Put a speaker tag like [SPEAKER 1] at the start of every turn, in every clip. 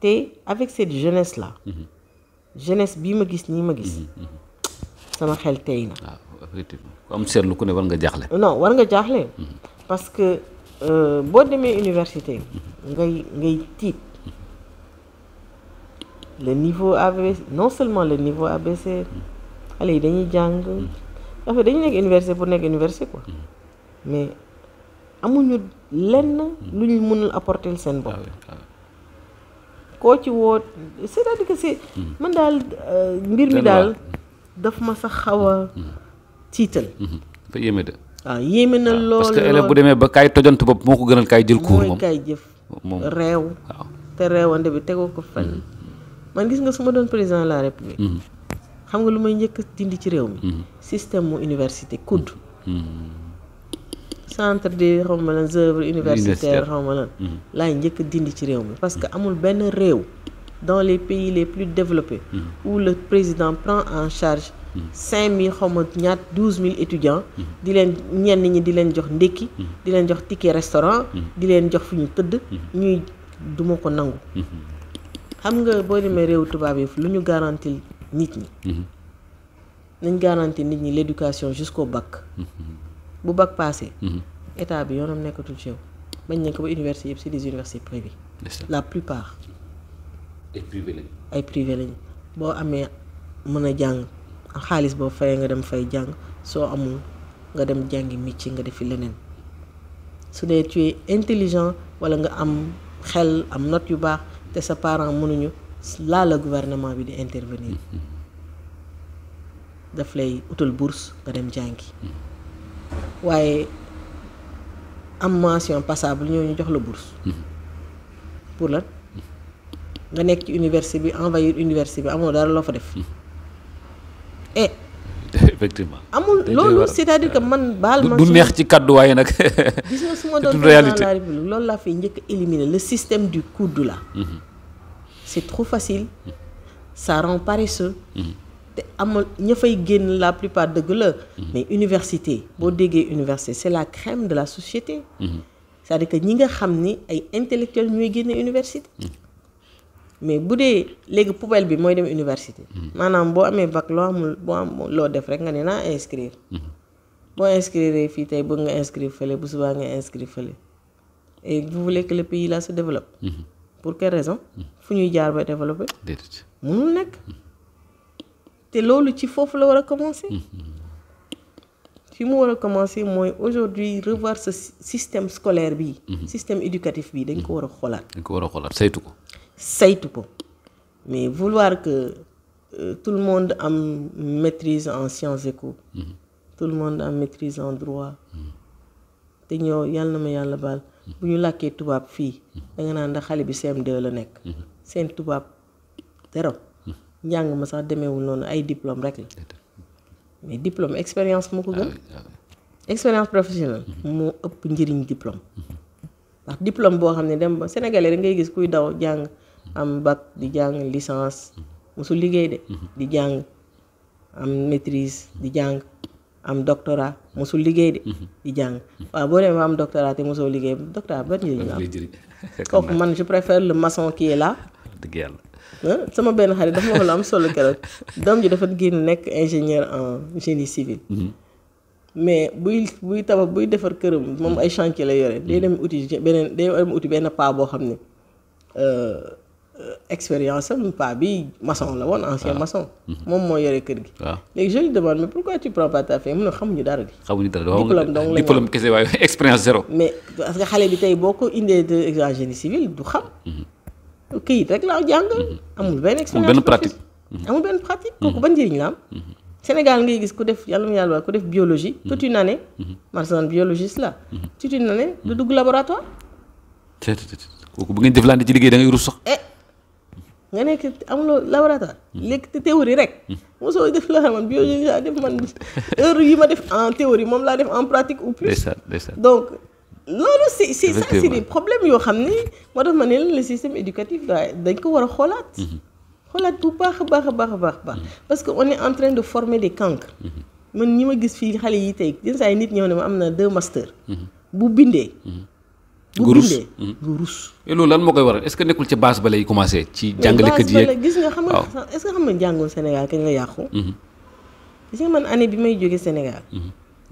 [SPEAKER 1] te avec cette jeunesse là jeunesse bii ma gis nii ma gis sama xel tey na
[SPEAKER 2] waaw effectivement ku am seetlu ku ne war nga jaaxle
[SPEAKER 1] non war nga jaaxle parce que boo demee université ngay tiit le niveau ABC non seulement le niveau ABC xale yi dañuy jàng en fait dañu nekk université pour nekk université quoi mais amuñu lenn lu ñu mënul apporter seen bopp koo ci woo c'est-à-dire que c'est man daal mbir mi daal daf ma sax xaw a tiital
[SPEAKER 2] dafa yéeme de
[SPEAKER 1] waaw yéeme na lool
[SPEAKER 2] parce que élève bu demee ba kaay tojant bopp moo ko gënal kaay jël cours moom
[SPEAKER 1] mooy kaay jëf réew te réewande bi tegoo ko fenn man gis nga su ma doon président de la république xam nga lu may njëkk dindi ci réew mi système mu université COUD centre de xaw ma lan œuvres universitaires xaw ma lan laay njëkk dindi ci réew mi parce que amul benn réew dans les pays les plus développés où le président prend en charge 5000 xaw ma ñaat 12000 étudiants di leen ñenn ñi di leen jox ndékki di leen jox ticket restaurant di leen jox fu ñu tëdd ñuy duma ko nangu xam nga boo demee réew tubaab yi lu ñu garantil nit ñi nañ garantir nit ñi l'éducation jusqu'au bac bu bac passé état bi yoonam nekkatul ci yow bañ nañ ko ba université yëpp c'est des universités privées la plupart ay privé lañ boo amee mën a jàng xaalis boo fayee nga dem fay jàng soo amul nga dem jàngi métier nga defi leneen su dee tu es intelligent wala nga am xel am note yu baax te sa parent mënuñu laa la gouvernement bi di intervenir daf lay utal bourse nga dem jàngi waaye am mention passable ñooñu jox la bourse pour lan nga nekk ci université bi envahir université bi amoo dara loo fa def et
[SPEAKER 2] effectivement
[SPEAKER 1] amul loolu c'est-à-dire que man baal ma
[SPEAKER 2] du neex ci kaddu waaye nag
[SPEAKER 1] gis nga su ma doon président de la République loolu laa fiy njëkk a éliminer le système du COUD là c'est trop facile ça rend paresseux te amul ña fay génn la plupart dëgg la mais université boo déggee université c'est la crème de la société c'est-à-dire que ñi nga xam ni ay intellectuels ñooy génne université mais bu dee léegi poubelle bi mooy dem université maanaam boo amee bac loo amul boo am loo def rek nga ne naa inscrire boo inscrire fii tey bëgg nga inscrire fële bu subaa nga inscrire fële et vous voulez que le pays là se développe pour quelle raison fu ñuy jaar ba développer mënul nekk te loolu ci foofu la war a commencer fi mu war a commencer mooy aujourd'hui revoir ce système scolaire bi système éducatif bi dañ ko war a xoolaat saytu ko mais vouloir que tout le monde am maîtrise en sciences éco tout le monde am maîtrise en droit te ñoo yàlla na ma yàlla baal bu ñu làkkee tubaab fii da nga naan ndax xale bi CM2 la nekk seen tubaab dara njàng ma sax demeewul noonu ay diplôme rek la mais diplôme expérience moo ko gën expérience professionnelle moo ëpp njëriñ diplôme ndax diplôme boo xam ne dem ba sénégalais rek ngay gis kuy daw jàng am bac di jàng licence musul liggéey de di jàng am maîtrise di jàng am doctorat musul liggéey de di jàng waaw boo demee ba am doctorat te musoo liggéey doctorat ba njëriñ la am kooku man je préfère le maçon qui est là
[SPEAKER 2] dëgg yàlla
[SPEAKER 1] sama benn xarit dafa ma wax lu am solo keroog doom ji dafa génn nekk ingénieur en génie civil mais buy tabax buy defar këram moom ay chantier la yore day dem uti benn paa boo xam ne expérience am paa bi maçon la woon ancien maçon moom moo yore kër gi léegi je lui demande mais pourquoi tu prends pas ta fille mu ne xamuñu dara di diplôme donc
[SPEAKER 2] diplôme kese waaye expérience zéro
[SPEAKER 1] mais parce que xale bi tey boo ko indee de génie civil du xam këyit rek laa jàng amul benn expérience amul benn pratique kooku ban njëriñ la am Sénégal ngay gis ku def yàlla mu yàlla ku def biologie toute une année marsan biologiste la toute une année du dugg laboratoire
[SPEAKER 2] kooku bu ngeen jëflante ci liggéey da ngay rus sax
[SPEAKER 1] nga nekk amuloo laboratoire léegi te théorie rek mosoo def la man biologie laa def man heure yi ma def en théorie moom laa def en pratique ou plus donc loolu c'est ça c'est des problèmes yoo xam ni moo tax ma ne la le système éducatif dañ ko war a xoolaat bu baax a baax parce que on est en train de former des cancres man ñi ma gis fii xale yi tey yenn saa yi nit ñëw ne ma am na 2 masters bu bindee bu bindee nga rus.
[SPEAKER 2] et loolu lan moo koy waral est-ce que nekkul ca base ba lay commencé ci jàngalekat yi
[SPEAKER 1] gis nga xam nga est-ce que xam nga njàngum Sénégal kañ la yàqu. gis nga man année bi may jógee Sénégal.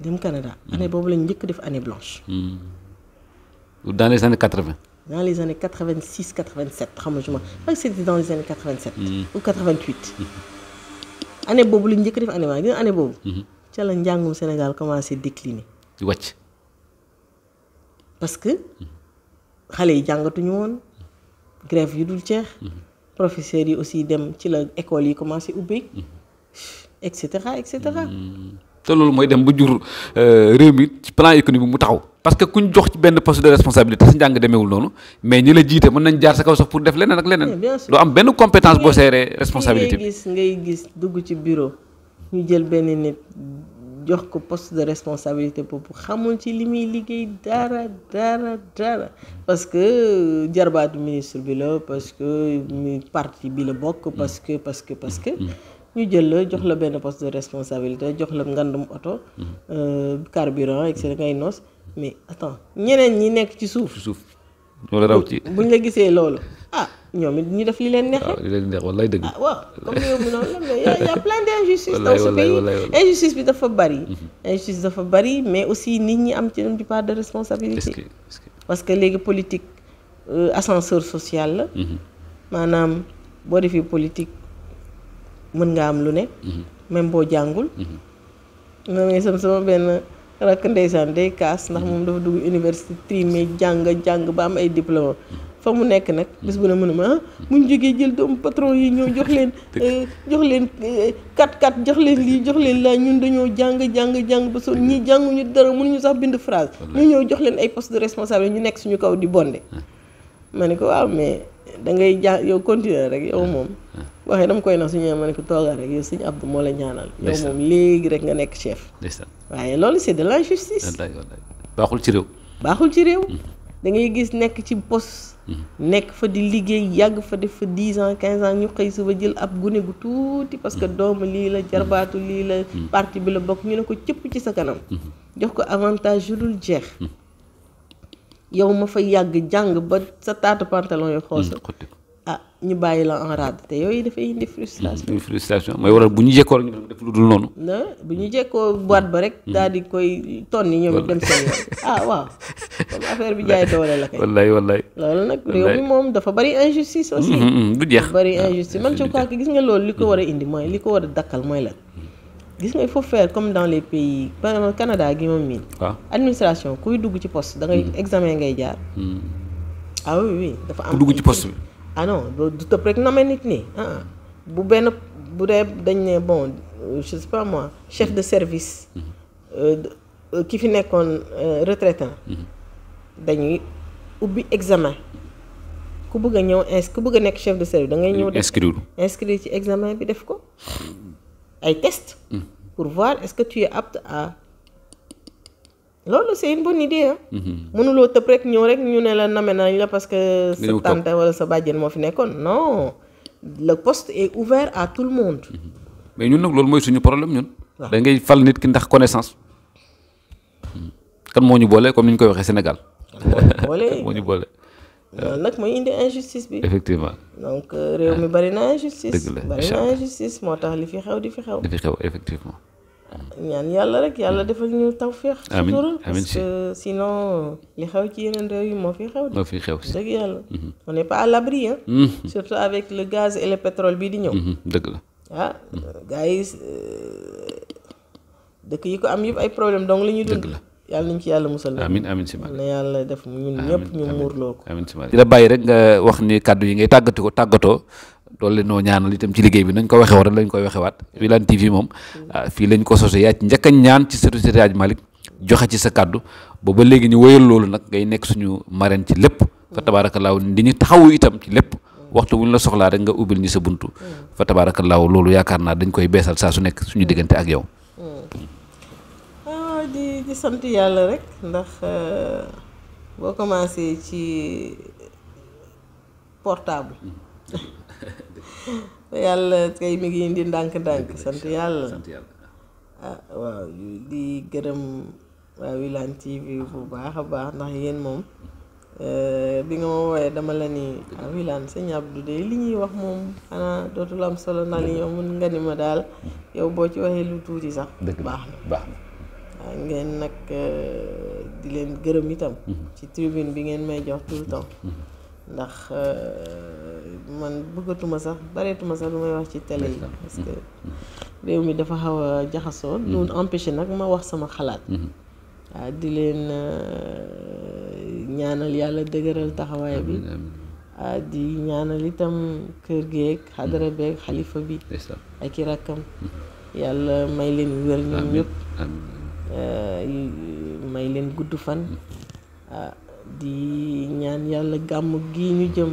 [SPEAKER 1] dem Canada année boobu lañ njëkk def année blanche.
[SPEAKER 2] dans les années 80.
[SPEAKER 1] dans les années 86 87 xam nga je crois que c'était dans les années 87. ou 88. année boobu lañ njëkk def année blanche gis nga année boobu. ca la njàngum Sénégal commencé décliner.
[SPEAKER 2] di wàcc.
[SPEAKER 1] parce que xale yi jàngatuñu woon grève yu dul jeex. professeurs yi aussi dem ci la école yi commencé ubbi. et cetera et cetera.
[SPEAKER 2] te loolu mooy dem ba jur réew mi ci plan économique mu taxaw parce que kuñ jox ci benn poste de responsabilité sa njàng demeewul noonu mais ñi la jiite mën nañ jaar sa kaw sax pour def leneen ak leneen. doo am benn compétence boo seeree responsabilité bi.
[SPEAKER 1] ngay gis dugg ci bureau ñu jël benn nit jox ko poste de responsabilité boobu xamul ci li muy liggéey dara parce que jarbaatu ministre bi la parce que parti bi la bokk parce que ñu jël la jox la benn poste de responsabilité jox la ngandum oto carburant et cetera ngay noos mais attends ñeneen ñi nekk ci suuf
[SPEAKER 2] loolu raw ci
[SPEAKER 1] buñ la gisee loolu ñoom it ñu def li leen neexee.
[SPEAKER 2] waaw li leen neex wallaay dëgg.
[SPEAKER 1] waaw comme yow mi noonu la mais y a plein d'injustices dans ce pays. injustice bi dafa bari. injustice dafa bari mais aussi nit ñi am ci une part de responsabilité. parce que léegi politique ascenseur social la. maanaam boo defee politique mën nga am lu ne. même boo jàngul. mais sama benn rakk ndeysaan day kaas ndax moom dafa dugg université trimé jàng ba am ay diplôme fa mu nekk nag bés bu ne mën a ma mu ñu jógee jël doomu patron yi ñëw jox leen 4-4 jox leen lii jox leen laa ñun dañoo jàng ba sonn ñii jànguñu dara mënuñu sax bind phrase ñu ñëw jox leen ay poste de responsable ñu nekk suñu kaw di bonde ma ne ko waaw mais da ngay yow continuer rek yow moom waxee dama koy nax suñu ma ne ko toogal rek yow suñu Abdou moo la ñaanal yow moom léegi rek nga nekk chef waaye loolu c'est de l'injustice
[SPEAKER 2] baaxul ci réew
[SPEAKER 1] da ngay gis nekk ci poste nekk fa di liggéey yàgg fa def fa 10 ans 15 ans ñu xëy suba jël ab gune gu tuuti parce que doomu lii la jarbaatu lii la parti bi la bokk ñu ne ko cëpp ci sa kanam jox ko avantage yu dul jeex yow ma fa yàgg jàng ba sa taatu pantalon yu xoos ñu bàyyi la en rade te yooyu dafay indi frustration.
[SPEAKER 2] mooy waral bu ñu jekkoo rek ñu def lu dul noonu.
[SPEAKER 1] bu ñu jekkoo boîte ba rek. daal di koy tonni ñoom dem seen yoon. waaw comme affaire bi jaay doole la kay.
[SPEAKER 2] wallaay.
[SPEAKER 1] loolu nag réew mi moom dafa bari injustice aussi.
[SPEAKER 2] du jeex
[SPEAKER 1] dafa bari injustice man je crois que gis nga loolu li ko war a indi mooy li ko war a dakkal mooy la. gis nga il faut faire comme dans les pays par exemple Canada gi moom miin.
[SPEAKER 2] waaw
[SPEAKER 1] administration kuy dugg ci poste da ngay examen ngay jaar. Oui dafa am.
[SPEAKER 2] ku dugg ci poste bi.
[SPEAKER 1] Non du tëb rek nommer nit ñi bu dee dañ ne bon je sais pas moi chef de service ki fi nekkoon retraitant dañuy ubbi examen ku bëgg a ñëw ku bëgg a nekk chef de service da ngay ñëw inscrire ci examen bi def ko ay test pour voir est-ce que tu es apte à loolu c'est une bonne idée mënuloo tëb rek ñëw rek ñu ne la name nañ la parce que sa tante wala sa bàjjen moo fi nekkoon non le poste est ouvert à tout le monde.
[SPEAKER 2] mais ñun nag loolu mooy suñu problème ñun. da ngay fal nit ki ndax connaissance. kan moo ñu boole comme ni ñu koy waxee Sénégal. moo ñu boole.
[SPEAKER 1] loolu nag mooy indi injustice bi.
[SPEAKER 2] effectivement.
[SPEAKER 1] donc réew mi bari na injustice.
[SPEAKER 2] dëgg la
[SPEAKER 1] bari na injustice moo tax li fi xew di fi xew.
[SPEAKER 2] effectivement.
[SPEAKER 1] ñaan yàlla rek yàlla defal ñu tawfeex.
[SPEAKER 2] amiin
[SPEAKER 1] amiin parce que sinon li xew ci yeneen réew yi moo fi xew.
[SPEAKER 2] si
[SPEAKER 1] dëgg yàlla. on n'est pas à l'abri surtout avec le gaz et le pétrole bii di ñëw.
[SPEAKER 2] dëgg la.
[SPEAKER 1] gars yi dëkk yi ko am yëpp ay problème donc la ñuy dund.
[SPEAKER 2] dëgg la
[SPEAKER 1] yàlla nañ ci yàlla musal.
[SPEAKER 2] amiin si ma
[SPEAKER 1] na yàlla def ñun ñëpp ñu muurloo ko.
[SPEAKER 2] amiin si ma di la bàyyi rek nga wax ni kàddu yi ngay tàggatoo. doole noo ñaanal itam ci liggéey bi nañ ko waxee woon lañ koy waxewaat Wilane TV moom fii lañ ko sosé yaa ci njëkk a ñaan ci Seydi Hadji Malick joxe ci sa kàddu ba léegi ñu wéyal loolu nag ngay nekk suñu marraine ci lépp fa tabaarakallaahu di ñu taxawu itam ci lépp waxtu bu ñu la soxlaa rek nga ubbil ñu sa buntu fa tabaarakallaahu loolu yaakaar naa dañ koy beesal saa su nekk suñu diggante ak yow.
[SPEAKER 1] di sant yàlla rek ndax boo commencé ci portable. yàlla kay mi ngi indi ndànk-ndànk sant yàlla waaw di gërëm waa Wilane TV bu baax a baax ndax yéen moom bi nga ma wooyee dama la ni Wilane sëñ Abdou de li ñuy wax moom xanaa dootul am solo na li yow mun nga ni ma daal yow boo ci waxee lu tuuti sax baax na waaw ngeen nag di leen gërëm itam ci tribune bi ngeen may jox tout le temps ndax man bëggatuma sax bareetuma sax lu may wax ci télé yi parce que réew mi dafa xaw a jaxasoo lu empêché nag ma wax sama xalaat waaw di leen ñaanal yàlla dëgëral taxawaay bi di ñaanal itam kër geeg xadara beeg xalifa bi ak i rakkam yàlla may leen wér ñoom ñëpp may leen gudd fan di ñaan yàlla gàmmu gi ñu jëm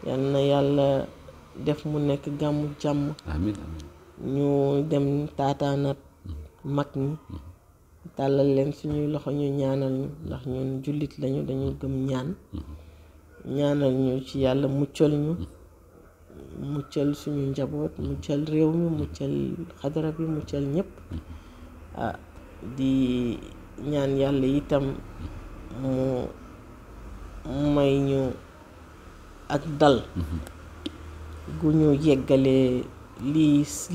[SPEAKER 1] yal na yàlla def mu nekk gàmmu jàmm ñu dem taataanat mag ñi tàllal leen suñuy loxo ñu ñaanal ñu ndax ñun jullit lañu dañu gëm ñaanal ñu ci yàlla muccal suñu njaboot muccal réew mi muccal xadara bi muccal ñëpp di ñaan yàlla itam mu may ñu ak dal gu ñu yeggalee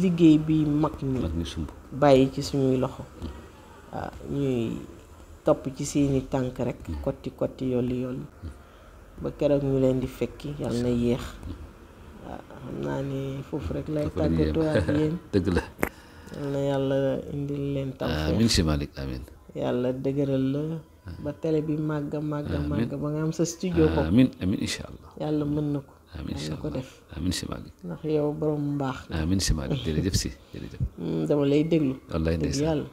[SPEAKER 1] liggéey bi mag ñi bàyyi ci suñuy loxo ñuy topp ci seeni tànk rek kotti yolli ba keroog ñu leen di fekki yàlla na yéex xam naa ni foofu rek lay tàggatoo ak yéen
[SPEAKER 2] dëgg la
[SPEAKER 1] yal na yàlla indil leen tawfeex
[SPEAKER 2] amiin si Malick amiin
[SPEAKER 1] yàlla dëgëral la ba télé bi màgg ba nga am sa studio ko
[SPEAKER 2] amiin incha allah yàlla
[SPEAKER 1] mën na ko
[SPEAKER 2] amiin
[SPEAKER 1] na ko def
[SPEAKER 2] amiin si Malick
[SPEAKER 1] ndax yow borom mbaax
[SPEAKER 2] amiin si Malick jërëjëf si jërëjëf
[SPEAKER 1] dama lay déglu
[SPEAKER 2] wallaay
[SPEAKER 1] dëgg yàlla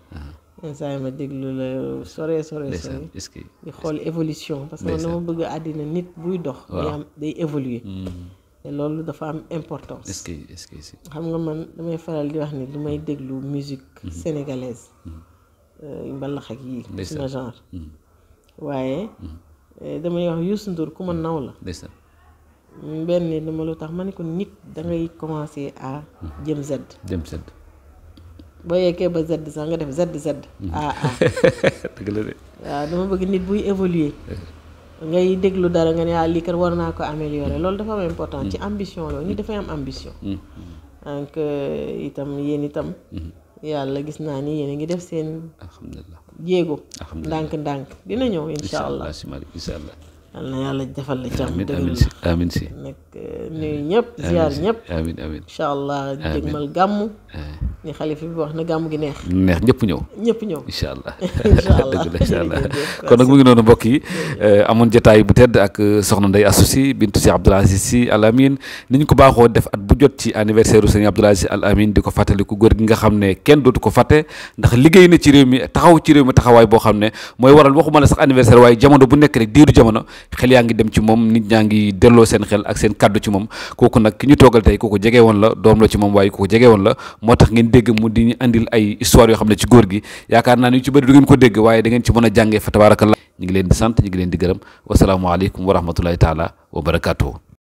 [SPEAKER 1] saa yi ma déglu la sore di xool évolution parce que dama bëgg àddina nit buy dox day évoluer te loolu dafa am importance
[SPEAKER 2] est-ce que si
[SPEAKER 1] xam nga man damay faral di wax ni du may déglu musique sénégalaise mbalax ak yii suma genre waaye damay wax Youssou Ndour ku ma naw la benn dama lu tax ma ne ko nit dangay commencer à jëm Z boo yeggee ba Z sax nga def Z
[SPEAKER 2] dëgg la de
[SPEAKER 1] waaw dama bëgg nit buy évoluer ngay déglu dara nga ne lii kat war naa ko améliorer loolu dafa am important ci ambition loolu nit dafay am ambition donc itam yéen itam yàlla gis naa ni yéen a ngi def seen
[SPEAKER 2] alhamdulilah
[SPEAKER 1] jéego ndànk dina ñëw insha allah yal na yàlla defal la jàmm dëggal la
[SPEAKER 2] amiin si
[SPEAKER 1] nag nuyu ñëpp ziar ñëpp
[SPEAKER 2] amiin
[SPEAKER 1] insha allah jégmal gàmmu ni xalifa bi wax na gàmmu gi neex
[SPEAKER 2] ñëpp ñëw incha allah incha allah kon nag mu ngi noonu mbokk yi amoon jotaay bu tedd ak soxna Ndeye Astou Sy bintu Cheikh Abdoul Aziz Sy Al Amine ni ñu ko baaxoo def at bu jot ci anniversaire u Serigne Abdoul Aziz Al Amine di ko fàttaliku góor gi nga xam ne kenn dootu ko fàtte ndax liggéey na ci réew mi taxaw ci réew mi taxawaay boo xam ne mooy waral waxuma la sax anniversaire waaye jamono bu nekk rek diiru jamono xel yaa ngi dem ci moom nit ñaa ngi delloo seen xel ak seen kàddu ci moom kooku nag ki ñu toogal tey kooku jege woon la doom la ci moom waaye kooku jege woon la moo tax ngeen dégg mu di ñu andil ay histoire yoo xam ne ci góor gi yaakaar naa ni ci bëri du ngeen ko dégg waaye da ngeen ci mën a jàngee fa tabarakallah ñu ngi leen di sant ñu ngi leen di gërëm wasalaamualeykum wa rahmatullahi taala wa barakatuhu